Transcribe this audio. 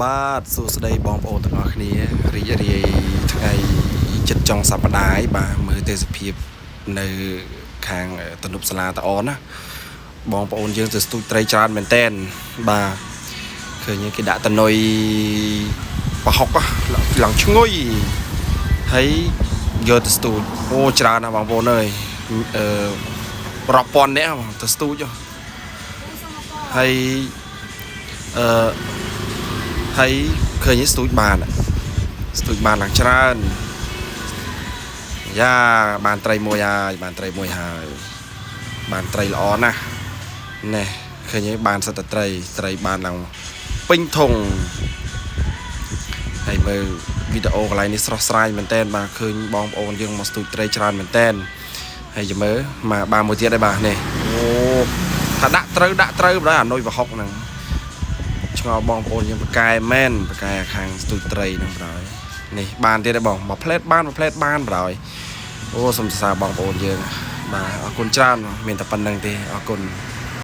បាទសួស្តីបងប្អូនទាំងអស់គ្នារីករាយថ្ងៃចិត្តចុងសប្តាហ៍បាទមើលទេសភាពនៅខាងទំនប់សាលាតាអនណាបងប្អូនយើងទៅស្ទូចត្រីច្រើនមែនតែនបាទឃើញគេដាក់តនុយប្រហុកឡើងឈ្ងុយហើយយកទៅស្ទូចអូច្រើនណាស់បងប្អូនអើយរាប់ពាន់នាក់ទៅស្ទូចហើយហើយឃើញស្ទូចបានឡើងច្រើនយ៉ាបានត្រីមួយហើយបានត្រីល្អណាស់ណែឃើញបានសិតតែត្រីបានឡើងពេញធុងហើយមើលវីដេអូកន្លែងនេះស្រស់ស្រាយមែនតើបាទឃើញបងប្អូនយើងមកស្ទូចត្រីច្រើនមែនតើហើយចាំមើលមកបានមួយទៀតដែរបាទនេះអូថាដាក់ត្រូវបើអានុយប្រហុកហ្នឹងឆ្ងល់បងប្អូនយើងប្រកែមែនប្រកែខាងស្ទូចត្រីហ្នឹងបើនេះបានទៀតទេបងមួយផ្លែតបានបើអូសូមសរសើរបងប្អូនយើងបាទអរគុណច្រើនមានតែប៉ុណ្្នឹងទេអរគុណ